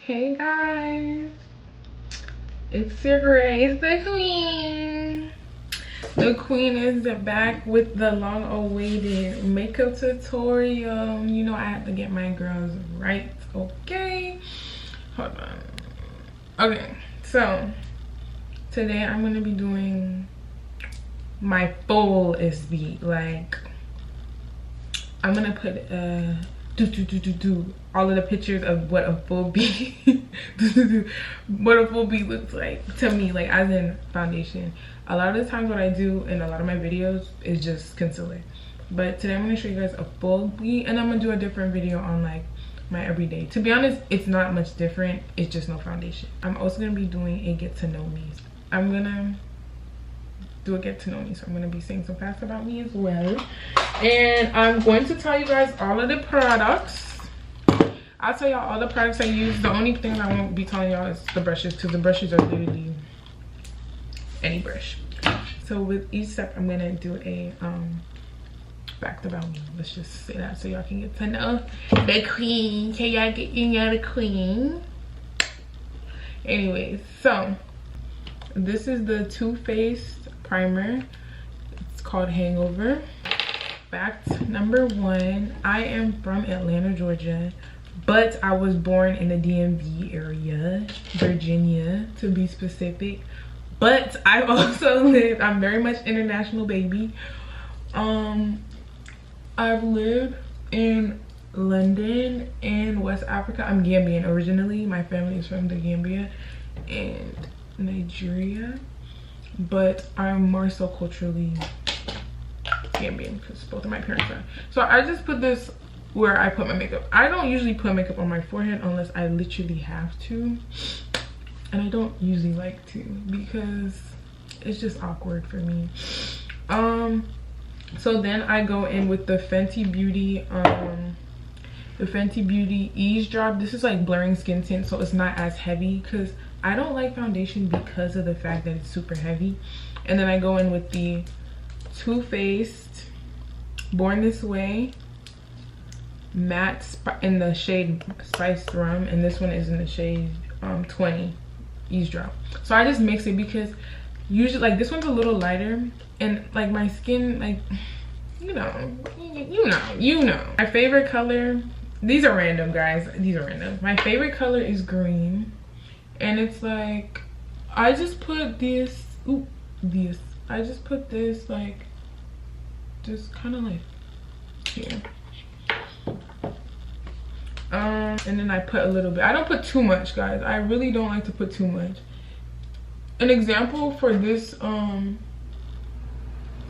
Hey guys, it's your Grace, the queen. The queen is back with the long-awaited makeup tutorial. You know I have to get my girls right, okay? Hold on. Okay, so today I'm gonna be doing my full SB. Like, I'm gonna put all of the pictures of what a full B what a full B looks like to me, like as in foundation. A lot of the times what I do in a lot of my videos is just concealer, but today I'm going to show you guys a full B, and I'm going to do a different video on like my everyday. To be honest, it's not much different, it's just no foundation. I'm also going to be doing a get to know me. I'm going to do a get to know me, so I'm going to be saying some facts about me as well, and I'm going to tell you guys all of the products. I'll tell y'all all the products I use. The only thing I won't be telling y'all is the brushes, because the brushes are literally any brush. So with each step I'm gonna do a fact about me. Let's just say that so y'all can get to know the queen. Can y'all get to know the queen? Anyways, so this is the Too Faced primer. It's called Hangover. Fact number 1, I am from Atlanta, Georgia, but I was born in the DMV area, Virginia to be specific. But I also lived, I'm very much international baby. I've lived in London and West Africa. I'm Gambian originally. My family is from the Gambia and Nigeria, but I'm more so culturally Gambian because both of my parents are. So I just put this where I put my makeup. I don't usually put makeup on my forehead unless I literally have to, and I don't usually like to because it's just awkward for me. So then I go in with the Fenty Beauty Ease Drop. This is like blurring skin tint, so it's not as heavy because I don't like foundation because of the fact that it's super heavy. And then I go in with the Too Faced Born This Way matte in the shade Spiced Rum, and this one is in the shade 20 Ease Drop. So I just mix it because usually like this one's a little lighter, and like my skin, like you know my favorite color, these are random guys, these are random. My favorite color is green, and it's like I just put this I just put this like just kind of like here. And then I put a little bit. I don't put too much, guys. I really don't like to put too much. An example for this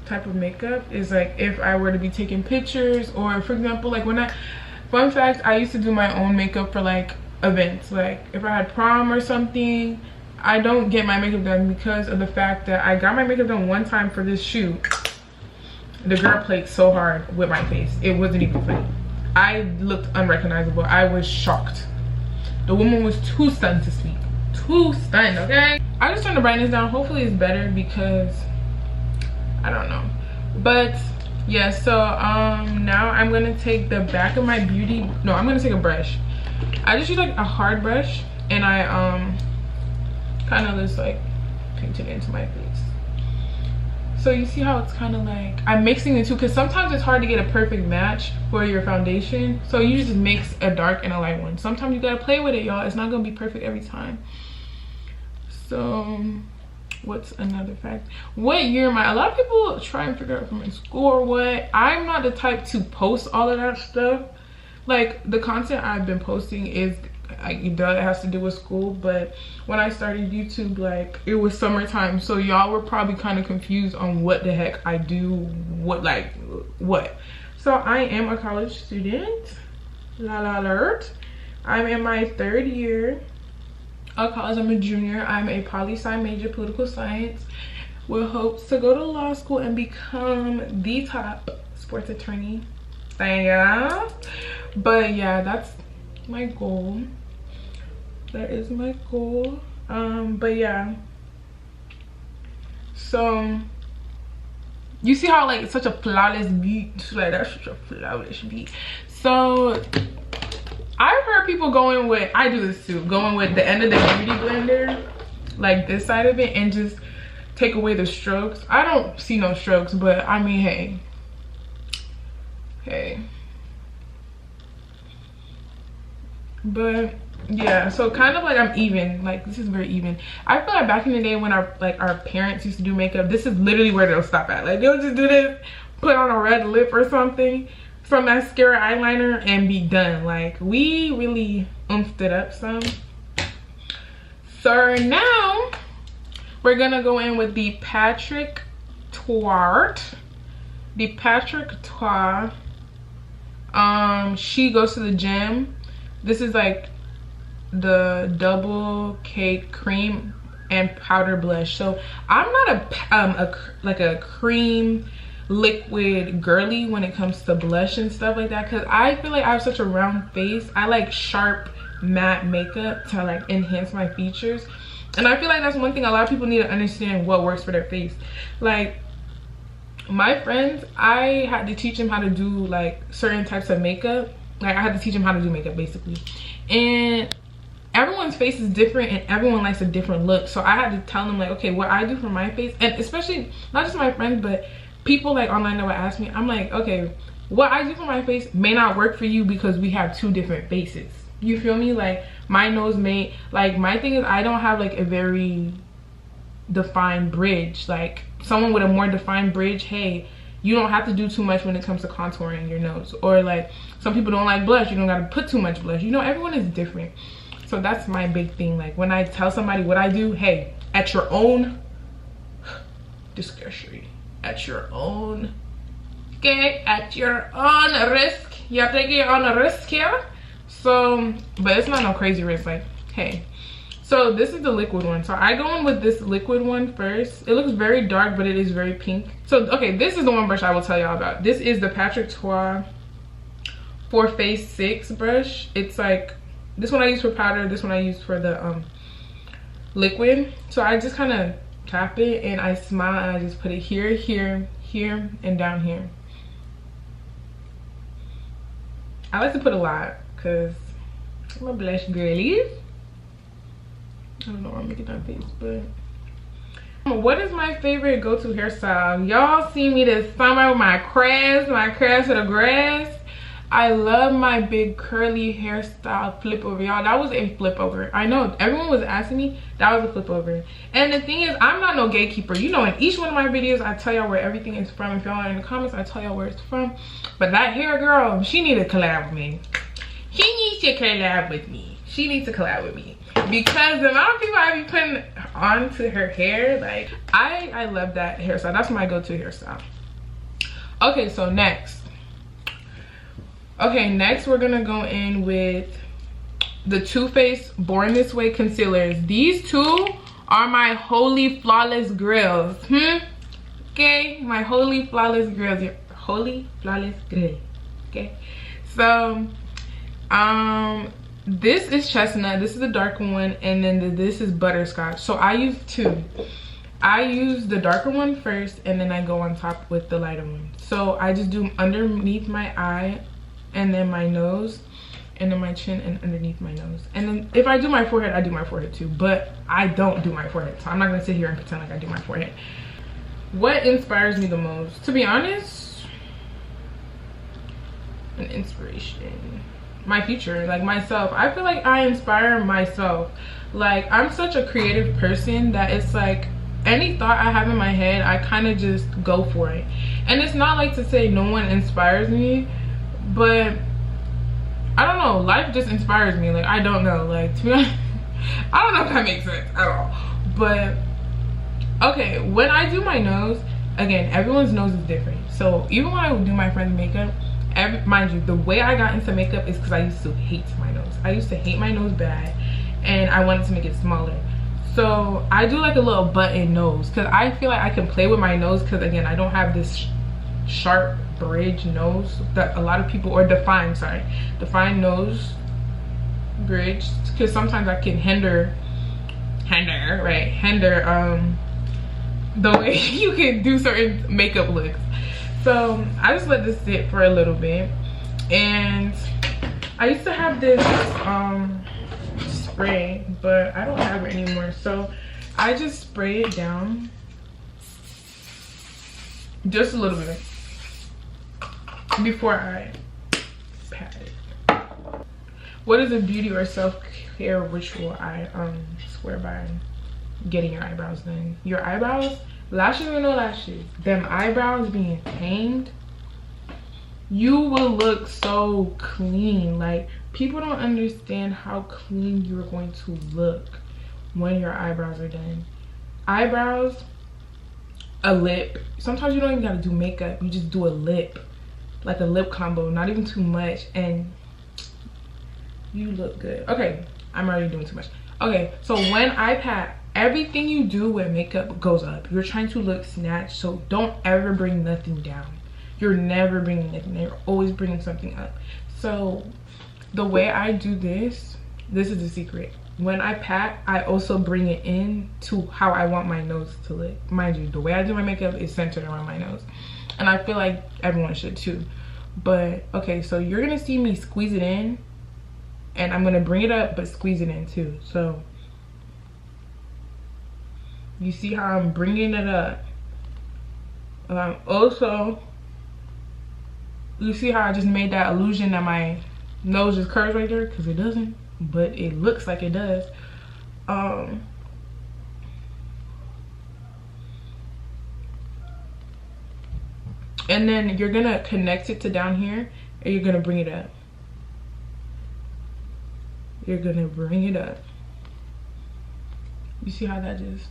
type of makeup is like if I were to be taking pictures, or for example, like when fun fact, I used to do my own makeup for like events. Like if I had prom or something, I don't get my makeup done because of the fact that I got my makeup done one time for this shoot. The girl played so hard with my face, it wasn't even funny. I looked unrecognizable. I was shocked. The woman was too stunned to speak. Too stunned, okay? I just turned the brightness down. Hopefully it's better because I don't know. But yeah, so now I'm gonna take the back of my I'm gonna take a brush. I just use like a hard brush, and I kind of just like paint it into my face. So you see how it's kind of like I'm mixing the two, because sometimes it's hard to get a perfect match for your foundation, so you just mix a dark and a light one. Sometimes you gotta play with it, y'all. It's not gonna be perfect every time. So what's another fact? What year am I? A lot of people try and figure out from my school or what. I'm not the type to post all of that stuff. Like the content I've been posting is it has to do with school, but when I started YouTube, like it was summertime, so y'all were probably kind of confused on what the heck I do, what. So I am a college student, alert. I'm in my 3rd year of college. I'm a junior. I'm a poli-sci major, political science, with hopes to go to law school and become the top sports attorney. Yeah, but yeah, that's my goal. That is my goal. But yeah, so you see how like it's such a flawless beat, like that's such a flawless beat. So I've heard heard people going with, I do this too, going with the end of the beauty blender, like this side of it, and just take away the strokes. I don't see no strokes, but I mean, hey. But yeah, so kind of like I'm even, like this is very even. I feel like back in the day when our parents used to do makeup, this is literally where they'll stop at. Like they'll just do this, put on a red lip or something, some mascara, eyeliner, and be done. Like we really oomphed it up some. So now we're gonna go in with the Patrick Touart. She Goes to the Gym. This is like the double cake cream and powder blush. So I'm not a cream liquid girly when it comes to blush and stuff like that, because I feel like I have such a round face. I like sharp matte makeup to like enhance my features, and I feel like that's one thing a lot of people need to understand, what works for their face. Like my friends, I had to teach them how to do like certain types of makeup. Like I had to teach them how to do makeup basically, and everyone's face is different and everyone likes a different look. So I had to tell them like, okay, what I do for my face, and especially not just my friends but people like online that would ask me, I'm like, okay, what I do for my face may not work for you because we have two different faces. You feel me? Like my nose may, like my thing is I don't have like a very defined bridge. Like someone with a more defined bridge, hey, you don't have to do too much when it comes to contouring your nose. Or like some people don't like blush, you don't gotta put too much blush. You know, everyone is different. So that's my big thing. Like when I tell somebody what I do, hey, at your own discretion, at your own, okay, at your own risk. You're taking your own risk here. So, but it's not no crazy risk, like, hey. So this is the liquid one. So I go in with this liquid one first. It looks very dark, but it is very pink. So, okay, this is the one brush I will tell y'all about. This is the Patrick Touart for Face 6 brush. It's like, this one I use for powder, this one I use for the liquid. So I just kind of tap it and I smile and I just put it here, here, here, and down here. I like to put a lot because I'm a blush girly. I don't know why I'm making that face, but what is my favorite go-to hairstyle? Y'all see me this summer with my crest to the grass. I love my big curly hairstyle flip over, y'all. That was a flip over. I know everyone was asking me, that was a flip over. And the thing is, I'm not no gatekeeper. You know, in each one of my videos I tell y'all where everything is from. If y'all are in the comments, I tell y'all where it's from. But that hair girl, she need to collab with me. She needs to collab with me. She needs to collab with me, because the amount of people I be putting onto her hair, like I love that hairstyle. That's my go-to hairstyle. Okay, so next we're gonna go in with the Too Faced Born This Way concealers. These two are my holy flawless grails. Okay, my holy flawless grails. Your holy flawless grail. Okay, so this is chestnut, this is the darker one, and then this is butterscotch. So I use two. I use the darker one first and then I go on top with the lighter one. So I just do underneath my eye and then my nose and then my chin and underneath my nose. And then if I do my forehead, I do my forehead too, but I don't do my forehead, so I'm not gonna sit here and pretend like I do my forehead. What inspires me the most? To be honest, an inspiration, my future, like myself. I feel like I inspire myself. Like I'm such a creative person that it's like any thought I have in my head, I kind of just go for it. And it's not like to say no one inspires me, but I don't know, life just inspires me. Like I don't know, like to be honest, I don't know if that makes sense at all. But okay, when I do my nose, again, everyone's nose is different. So even when I do my friend's makeup, mind you, the way I got into makeup is because I used to hate my nose. I used to hate my nose bad and I wanted to make it smaller. So I do like a little button nose because I feel like I can play with my nose, because again, I don't have this sharp bridge nose that a lot of people, or defined nose bridge, because sometimes I can hinder the way you can do certain makeup looks. So I just let this sit for a little bit, and I used to have this spray, but I don't have it anymore, so I just spray it down just a little bit before I pat it. What is a beauty or self-care ritual I swear by? Getting your eyebrows done. Your eyebrows, lashes or no lashes, them eyebrows being tamed, you will look so clean. Like, people don't understand how clean you're going to look when your eyebrows are done. Eyebrows, a lip. Sometimes you don't even gotta do makeup, you just do a lip, like a lip combo, not even too much, and you look good. Okay, I'm already doing too much. Okay, so when I pat, everything you do with makeup goes up. You're trying to look snatched, so don't ever bring nothing down. You're never bringing nothing down, you're always bringing something up. So the way I do this is the secret. When I pat, I also bring it in to how I want my nose to look. Mind you, the way I do my makeup is centered around my nose, and I feel like everyone should too. But okay, so you're gonna see me squeeze it in, and I'm gonna bring it up but squeeze it in too. So you see how I'm bringing it up. Also, you see how I just made that illusion that my nose just curves right there, because it doesn't, but it looks like it does. And then you're gonna connect it to down here, and you're gonna bring it up. You're gonna bring it up. You see how that just,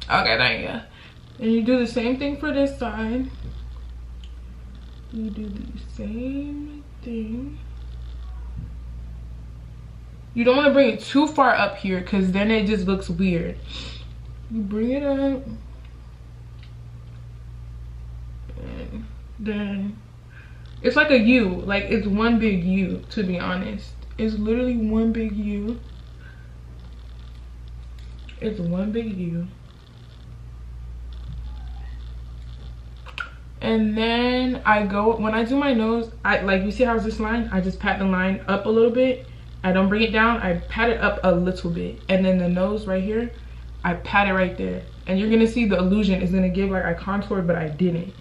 okay, there you go. And you do the same thing for this side. You do the same thing. You don't want to bring it too far up here, because then it just looks weird. You bring it up, and then it's like a U. Like, it's one big U, to be honest. It's literally one big U. It's one big U. And then I go, when I do my nose, I like, you see how's this line? I just pat the line up a little bit. I don't bring it down, I pat it up a little bit. And then the nose right here, I pat it right there. And you're gonna see the illusion is gonna give like I contoured, but I didn't.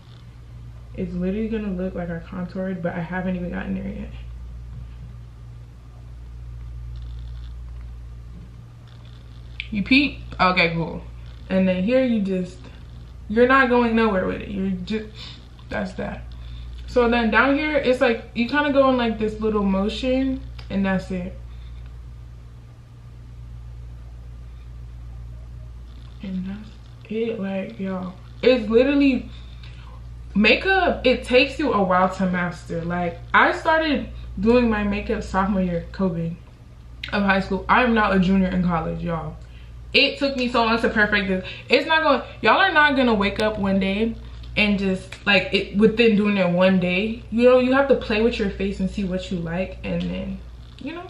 It's literally gonna look like I contoured, but I haven't even gotten there yet. You peep? Okay, cool. And then here you just, you're not going nowhere with it. You're just, that's that. So then down here, it's like, you kind of go in like this little motion, and that's it. And that's it, like, y'all. It's literally, makeup, it takes you a while to master. Like, I started doing my makeup sophomore year, COVID, of high school. I am now a junior in college, y'all. It took me so long to perfect this. It's not going, y'all are not gonna wake up one day and just like it within doing it one day. You know, you have to play with your face and see what you like, and then, you know.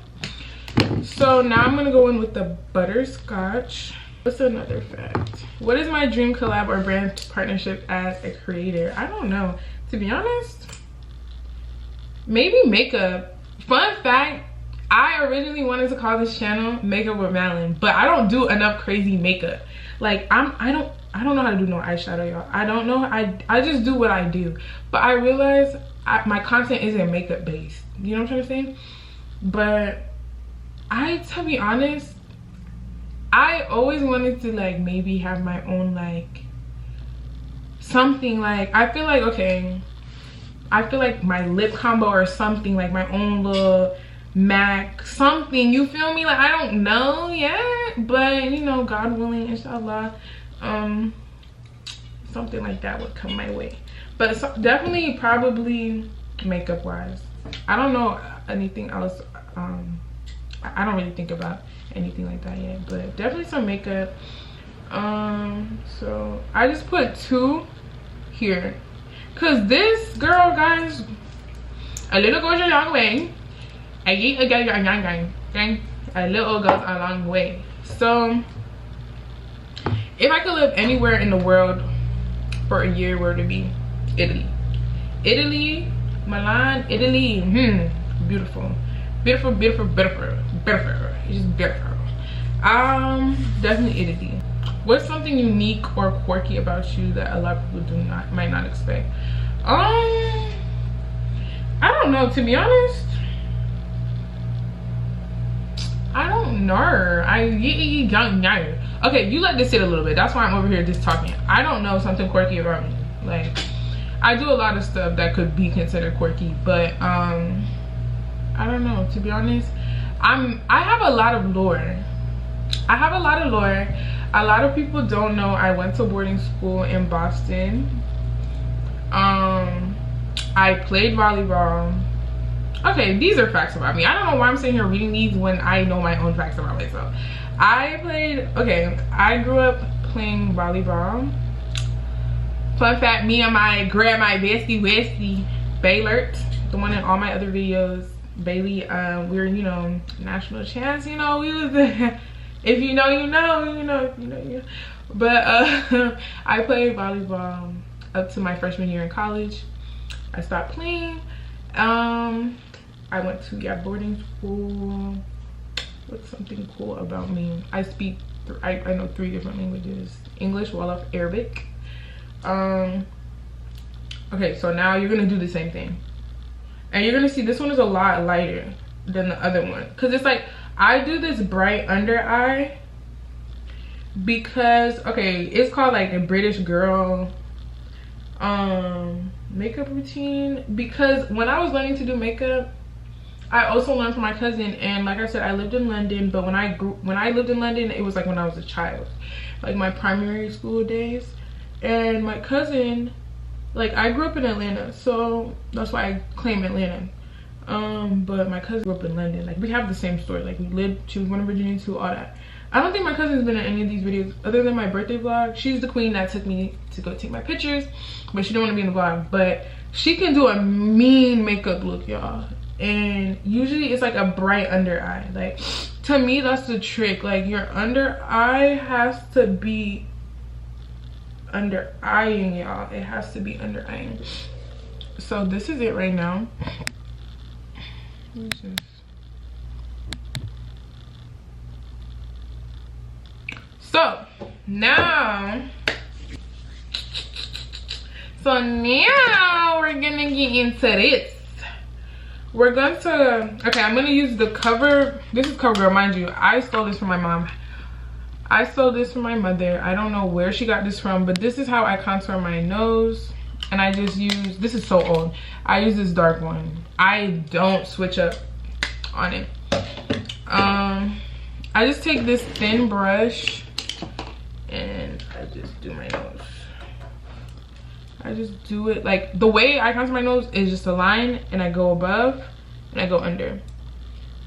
So now I'm gonna go in with the butterscotch. What's another fact? What is my dream collab or brand partnership as a creator? I don't know, to be honest. Maybe makeup. Fun fact, I originally wanted to call this channel Makeup with Malin, but I don't do enough crazy makeup. Like, I don't know how to do no eyeshadow, y'all. I don't know. I just do what I do. But I realize my content isn't makeup based. You know what I'm trying to say? But to be honest, I always wanted to like maybe have my own like something. Like, I feel like, okay, I feel like my lip combo or something, like my own little MAC something, you feel me? Like, I don't know yet, but you know, God willing, inshallah, something like that would come my way. But so, definitely probably makeup wise, I don't know anything else. I don't really think about anything like that yet, but definitely some makeup. So I just put 2 here, cause this girl, guys, a little goes a long way. A little goes a long way. So if I could live anywhere in the world for a year, where would it be? Italy. Italy, Milan, Italy. Beautiful. Beautiful, beautiful, beautiful, beautiful. It's just beautiful. Definitely Italy. What's something unique or quirky about you that a lot of people might not expect? I don't know, to be honest. I don't know. Don't know. Okay, you let this sit a little bit. That's why I'm over here just talking. I don't know something quirky about me. Like, I do a lot of stuff that could be considered quirky, but I don't know, to be honest. I have a lot of lore. I have a lot of lore. A lot of people don't know I went to boarding school in Boston. I played volleyball. Okay, these are facts about me. I don't know why I'm sitting here reading these when I know my own facts about myself. I grew up playing volleyball. Fun fact, me and my bestie Westie, Baylert, the one in all my other videos, Bailey, we were, you know, national champs, you know, we was the, if you know, you know, you know, if you know, you know. But I played volleyball up to my freshman year in college. I stopped playing. I went to boarding school. What's something cool about me? I speak, I know 3 different languages: English, Wolof, Arabic. Okay, so now you're gonna do the same thing, and you're gonna see this one is a lot lighter than the other one, because it's like I do this bright under eye because, okay, it's called like a British girl makeup routine, because when I was learning to do makeup, I also learned from my cousin. And like I said, I lived in London, but when I lived in London, it was like when I was a child, like my primary school days. And my cousin, like, I grew up in Atlanta, so that's why I claim Atlanta. But my cousin grew up in London. Like, we have the same story. Like, she was born in Virginia too, all that. I don't think my cousin's been in any of these videos other than my birthday vlog. She's the queen that took me to go take my pictures, but she didn't want to be in the vlog. But she can do a mean makeup look, y'all. And usually it's like a bright under eye. Like, to me, that's the trick. Like, your under eye has to be under eyeing, y'all. It has to be under eyeing. So this is it right now. What is this? So now we're gonna get into this. We're going to, okay, I'm gonna use the cover. This is CoverGirl, mind you. I stole this from my mom. I stole this from my mother. I don't know where she got this from, but this is how I contour my nose. And I just use, this is so old, I use this dark one. I don't switch up on it. I just take this thin brush and I just do my nose. I just do it like, the way I contour my nose is just a line, and I go above and I go under.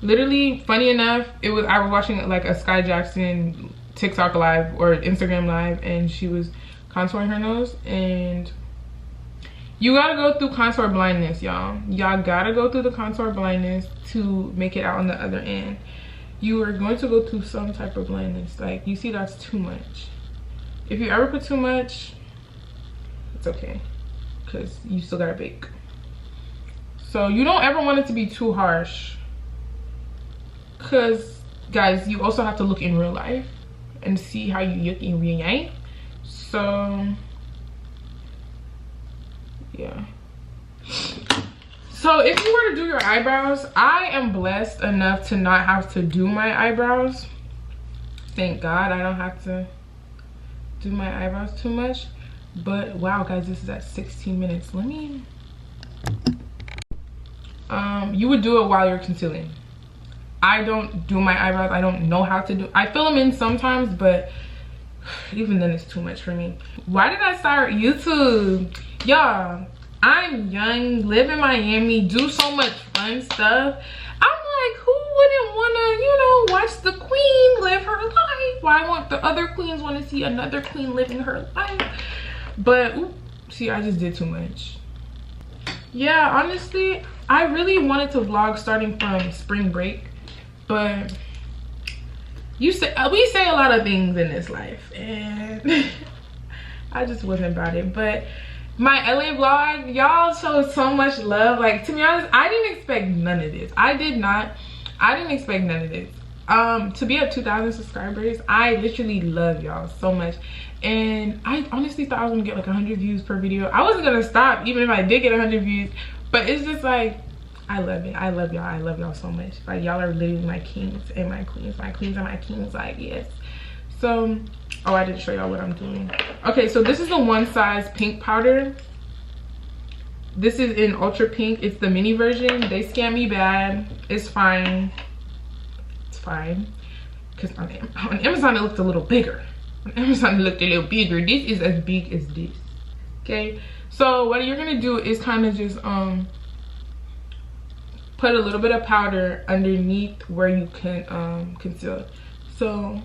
Literally, funny enough, I was watching like a Sky Jackson TikTok live or Instagram live, and she was contouring her nose. And you gotta go through contour blindness, y'all. Y'all gotta go through the contour blindness to make it out on the other end. You are going to go through some type of blindness. Like, you see, that's too much. If you ever put too much, it's okay, because you still gotta bake. So you don't ever want it to be too harsh, because guys, you also have to look in real life and see how you look in real life. So yeah. So if you were to do your eyebrows, I am blessed enough to not have to do my eyebrows. Thank God I don't have to do my eyebrows too much. But wow, guys, this is at 16 minutes. Let me, you would do it while you're concealing. I don't do my eyebrows. I don't know how to do, I fill them in sometimes, but even then it's too much for me. Why did I start YouTube? Y'all, I'm young, live in Miami, do so much fun stuff. I'm like, who wouldn't wanna, you know, watch the queen live her life? Why won't the other queens want to see another queen living her life? But oops, see, I just did too much. Yeah, honestly, I really wanted to vlog starting from spring break, but we say a lot of things in this life, and I just wasn't about it. But my LA vlog, y'all showed so much love. Like, to be honest, I didn't expect none of this. I didn't expect none of this. To be at 2,000 subscribers, I literally love y'all so much. And I honestly thought I was gonna get like 100 views per video. I wasn't gonna stop even if I did get 100 views, but it's just like, I love it. I love y'all. I love y'all so much. Like, y'all are literally my kings and my queens. My queens and my kings, like, yes. So, oh, I didn't show y'all what I'm doing. Okay, so this is the one size pink powder. This is in ultra pink. It's the mini version. They scammed me bad. It's fine. It's fine. Because on Amazon it looked a little bigger. On Amazon it looked a little bigger. This is as big as this. Okay, so what you're gonna do is kind of just put a little bit of powder underneath where you can conceal. So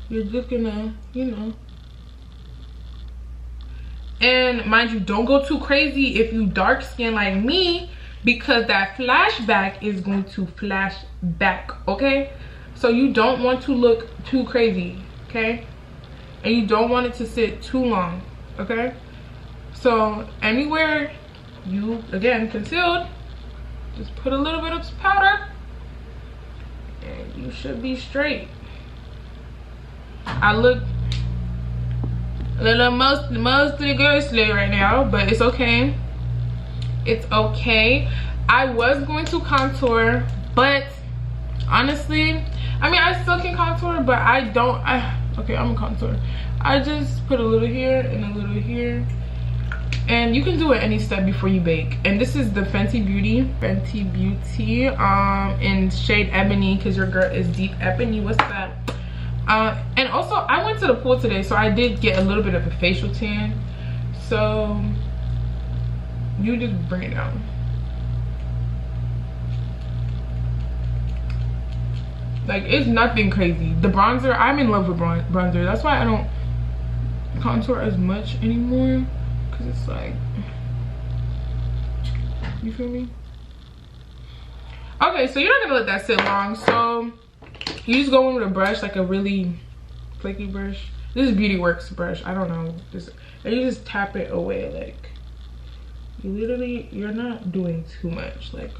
you're just gonna, you know, and mind you, don't go too crazy if you dark skin like me, because that flashback is going to flash back. Okay, so you don't want to look too crazy, okay, and you don't want it to sit too long. Okay, so anywhere you again concealed, just put a little bit of powder and you should be straight. I look a little mostly girly right now, but it's okay. It's okay. I was going to contour, but honestly, I mean, I still can contour, but I don't. Okay, I'm gonna contour. I just put a little here and a little here. And you can do it any step before you bake. And this is the Fenty Beauty in shade Ebony, because your girl is deep ebony. What's that? And also I went to the pool today, so I did get a little bit of a facial tan. So you just bring it down. Like, it's nothing crazy. The bronzer, I'm in love with bronzer. That's why I don't contour as much anymore, because it's like, you feel me? Okay, so you're not gonna let that sit long, so you just go in with a brush, like a really flaky brush. This is Beauty Works brush, I don't know, and you just tap it away. Like, you literally, you're not doing too much. Like,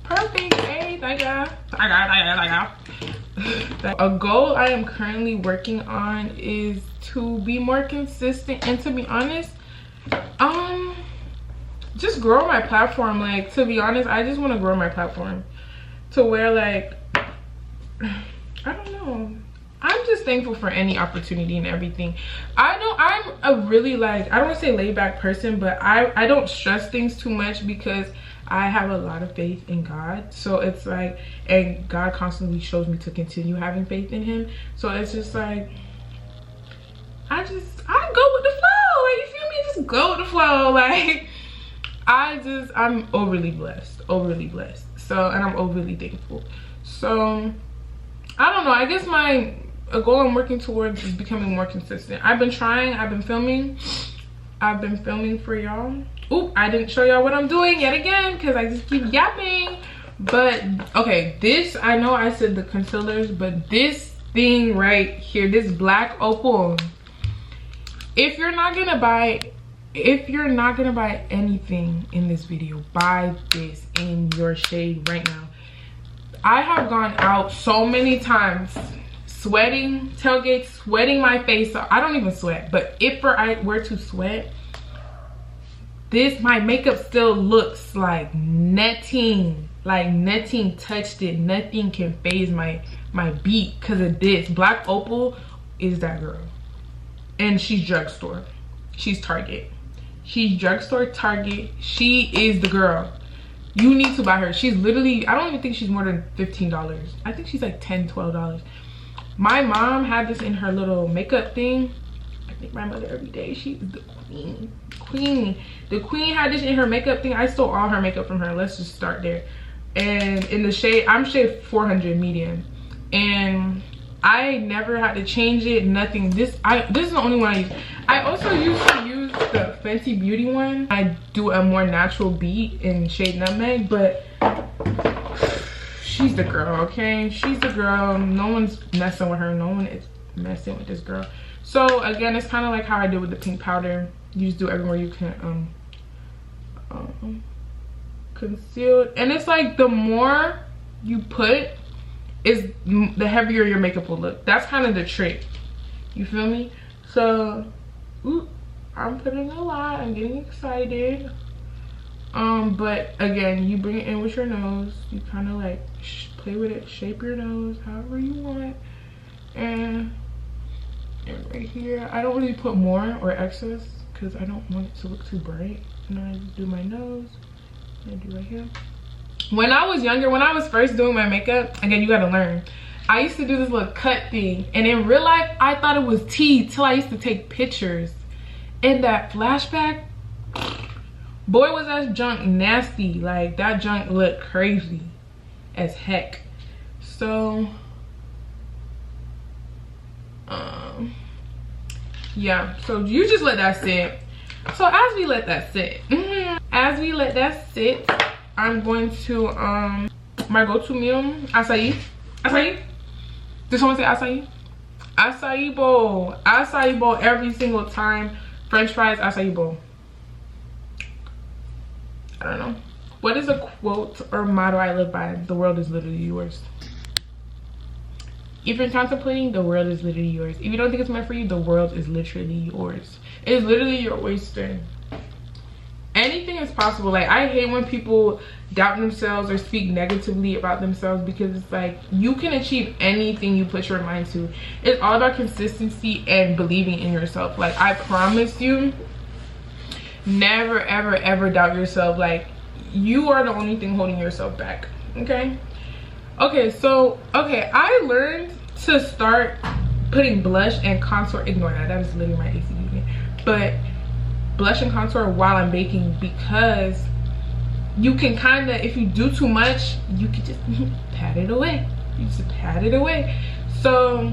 perfect. Hey, thank y'all. A goal I am currently working on is to be more consistent, and to be honest, just grow my platform. Like, to be honest, I just want to grow my platform to where, like, I don't know, I'm just thankful for any opportunity and everything. I know I'm a really, like, I don't want to say laid back person, but I don't stress things too much, because I have a lot of faith in God. So it's like, and God constantly shows me to continue having faith in him. So it's just like, I go with the flow. Like, you feel me? Just go with the flow. Like, I'm overly blessed. So, and I'm overly thankful. So, I don't know. I guess a goal I'm working towards is becoming more consistent. I've been trying. I've been filming for y'all. Oop, I didn't show y'all what I'm doing yet again, because I just keep yapping. But okay, this, I know I said the concealers, but this thing right here, this black opal, if you're not gonna buy anything in this video, buy this in your shade right now. I have gone out so many times sweating, tailgates, sweating my face off. I don't even sweat, but if I were to sweat, my makeup still looks like nothing. Like, nothing touched it. Nothing can phase my beat because of this. Black Opal is that girl. And she's drugstore. She's Target. She's drugstore, Target. She is the girl. You need to buy her. She's literally, I don't even think she's more than $15. I think she's like $10, $12. My mom had this in her little makeup thing. I think my mother every day. She's the queen. The queen had this in her makeup thing. I stole all her makeup from her. Let's just start there. And in the shade, I'm shade 400 medium, and I never had to change it, nothing. This is the only one I use. I also used to use the Fenty Beauty one. I do a more natural beat in shade Nutmeg, but she's the girl, okay? She's the girl. No one's messing with her. No one is messing with this girl. So again, it's kind of like how I did with the pink powder. You just do everywhere you can concealed. And it's like the more you put is the heavier your makeup will look. That's kind of the trick. You feel me? So ooh, I'm putting a lot. I'm getting excited. But again, you bring it in with your nose. You kind of like play with it, shape your nose however you want. And right here, I don't really put more or excess because I don't want it to look too bright. And then I just do my nose. And I do right here. When I was younger, when I was first doing my makeup, again, you gotta learn. I used to do this little cut thing, and in real life, I thought it was tea till I used to take pictures. In that flashback, boy, was that junk nasty. Like, that junk looked crazy as heck. So yeah, so you just let that sit. So as we let that sit, I'm going to my go-to meal, acai. Did someone say acai? Acai bowl every single time. French fries, acai bowl. I don't know. What is a quote or motto I live by? The world is literally yours. If you're contemplating, the world is literally yours. If you don't think it's meant for you, the world is literally yours. It is literally your oyster. Anything is possible. Like, I hate when people doubt themselves or speak negatively about themselves, because it's like, you can achieve anything you put your mind to. It's all about consistency and believing in yourself. Like, I promise you, never ever ever doubt yourself. Like, you are the only thing holding yourself back. Okay, so I learned to start putting blush and contour. Ignore that, that is literally my AC unit. But blush and contour while I'm baking, because you can kind of, if you do too much, you can just pat it away. You just pat it away. So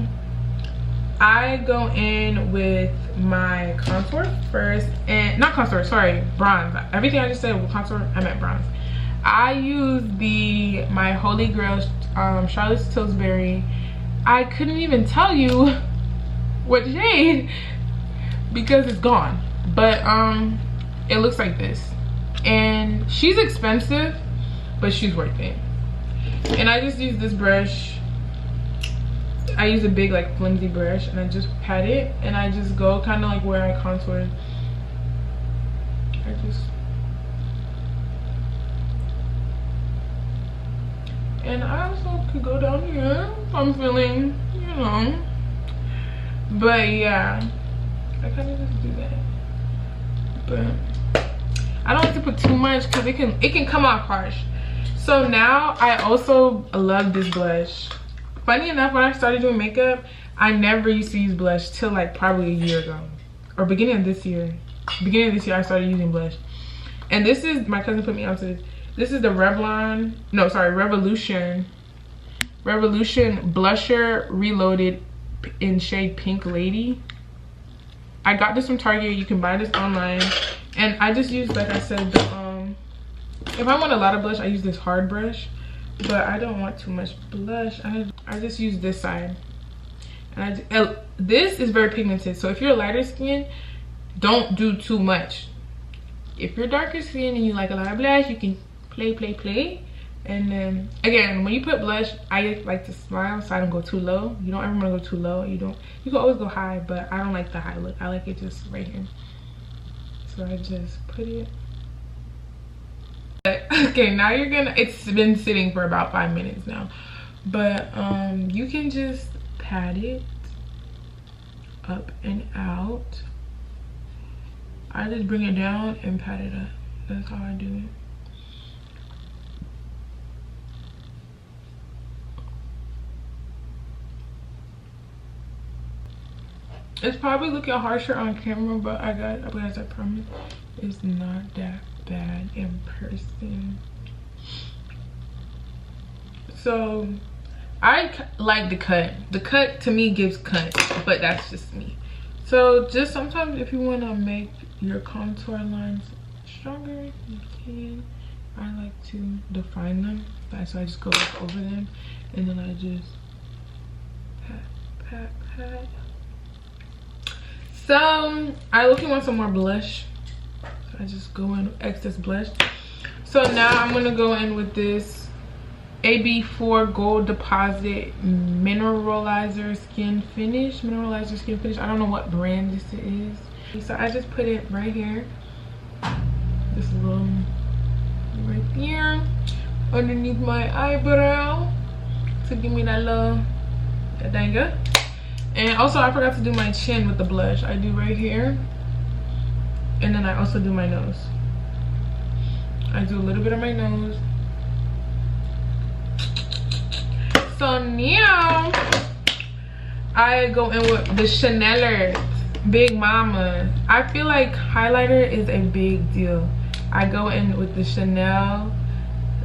I go in with my contour first, and not contour, sorry, bronze. Everything I just said with contour, I meant bronze. I use my Holy Grail Charlotte Tilbury. I couldn't even tell you what shade because it's gone, but it looks like this. And she's expensive, but she's worth it. And I just use this brush. I use a big, like, flimsy brush, and I just pat it, and I just go kind of like where I contour. And I also could go down here if I'm feeling, you know. But yeah, I kind of just do that. But I don't like to put too much because it can come off harsh. So now I also love this blush. Funny enough, when I started doing makeup, I never used to use blush till like probably a year ago, or beginning of this year I started using blush. And this is, my cousin put me onto this. This is the Revolution blusher reloaded in shade Pink Lady. I got this from Target. You can buy this online. And I just use, like I said, if I want a lot of blush, I use this hard brush. But I don't want too much blush. I just use this side. And this is very pigmented. So if you're lighter skin, don't do too much. If you're darker skin and you like a lot of blush, you can play. And then again, when you put blush, I like to smile so I don't go too low. You don't ever want to go too low. You can always go high, but I don't like the high look. I like it just right here. So I just put it. Okay, now it's been sitting for about 5 minutes now, but you can just pat it up and out. I just bring it down and pat it up. That's how I do it. It's probably looking harsher on camera, but as I promise, it's not that bad in person. So I like the cut. The cut to me gives cut, but that's just me. So just sometimes if you want to make your contour lines stronger, you can. I like to define them. So I just go like over them, and then I just pat, pat, pat. So I look want some more blush. So I just go in with excess blush. So now I'm gonna go in with this AB4 Gold Deposit Mineralizer Skin Finish. I don't know what brand this is. So I just put it right here. This little right here underneath my eyebrow to give me that little danga. And also I forgot to do my chin with the blush. I do right here, and then I also do my nose. I do a little bit of my nose. So now I go in with the Chanel Big Mama. I feel like highlighter is a big deal. I go in with the Chanel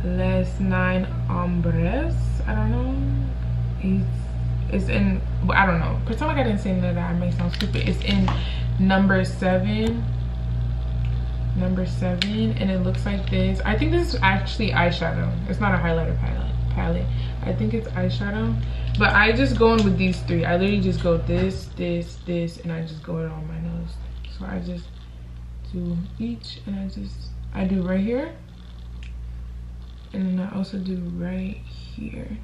Les 9 Ombres. I don't know. It's in, I don't know. Pretend like I didn't say that. I may sound stupid. It's in number 7. Number 7, and it looks like this. I think this is actually eyeshadow. It's not a highlighter palette. I think it's eyeshadow, but I just go in with these 3. I literally just go this, and I just go it on my nose. So I just do each, and I do right here, and then I also do right here.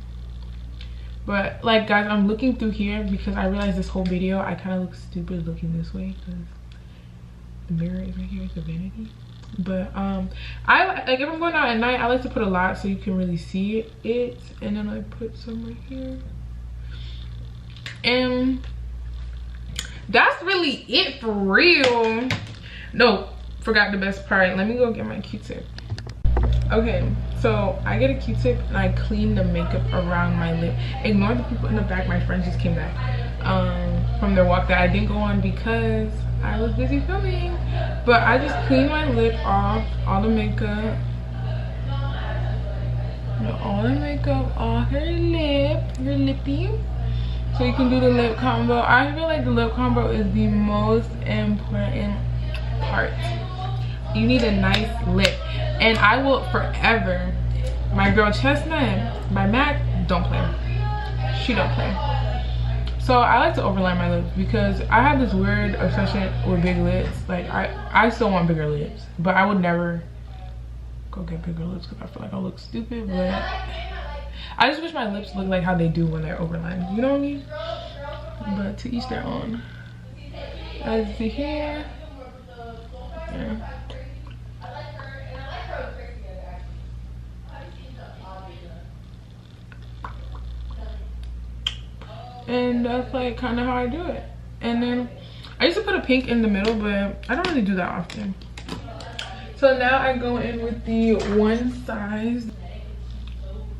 But like guys, I'm looking through here because I realized this whole video I kind of look stupid looking this way because the mirror is right here. It's a vanity. But I like, if I'm going out at night, I like to put a lot so you can really see it. And then I put some right here, and that's really it for real. No, forgot the best part. Let me go get my Q-tip. Okay, so I get a Q-tip and I clean the makeup around my lip. Ignore the people in the back. My friends just came back from their walk that I didn't go on because I was busy filming. But I just clean my lip off, all the makeup. All the makeup off her lip, her lippy. So you can do the lip combo. I feel like the lip combo is the most important part. You need a nice lip. And I will forever, my girl Chestnut by MAC, don't play. She don't play. So I like to overline my lips because I have this weird obsession with big lips. Like I still want bigger lips, but I would never go get bigger lips because I feel like I look stupid. But I just wish my lips look like how they do when they're overlined. You know what I mean? But to each their own. As you see here, yeah. And that's like kind of how I do it. And then I used to put a pink in the middle, but I don't really do that often. So now I go in with the one size.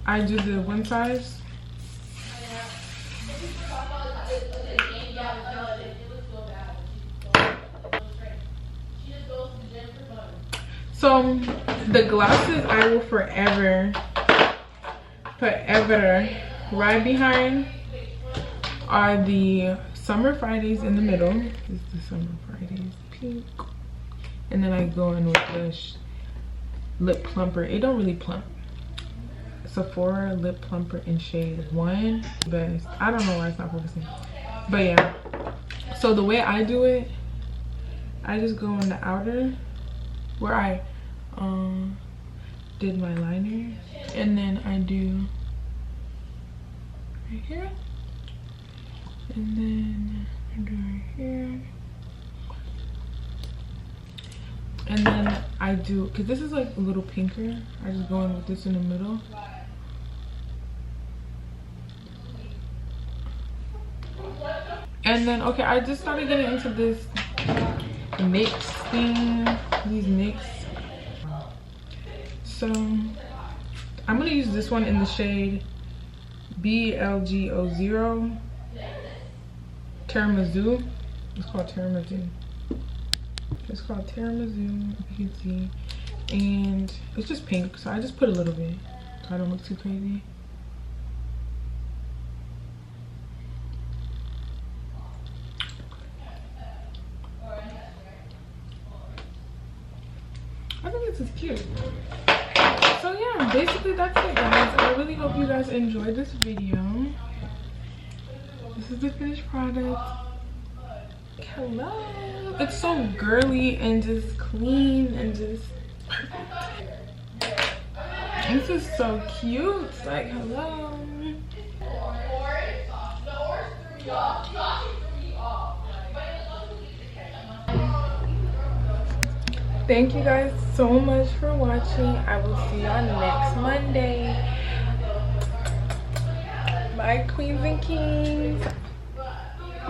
I do the one size. So the glosses I will forever right behind are the Summer Fridays in the middle. This is the Summer Fridays pink. And then I go in with the lip plumper. It don't really plump. Sephora lip plumper in shade 1. Best. I don't know why it's not focusing. But yeah. So the way I do it, I just go in the outer where I did my liner. And then I do right here. And then I do right here. And then I do, because this is like a little pinker, I just go in with this in the middle. And then, okay, I just started getting into this NYX thing, these NYX. So, I'm going to use this one in the shade BLG00. Tiramisu. It's called Tiramisu. It's called Tiramisu, if you can see. And it's just pink, so I just put a little bit so I don't look too crazy. I think this is cute. basically that's it, guys. I really hope you guys enjoyed this video. This is the finished product. Hello. It's so girly and just clean and just perfect. This is so cute. Like, hello. Thank you guys so much for watching. I will see y'all next Monday. Bye, queens and kings.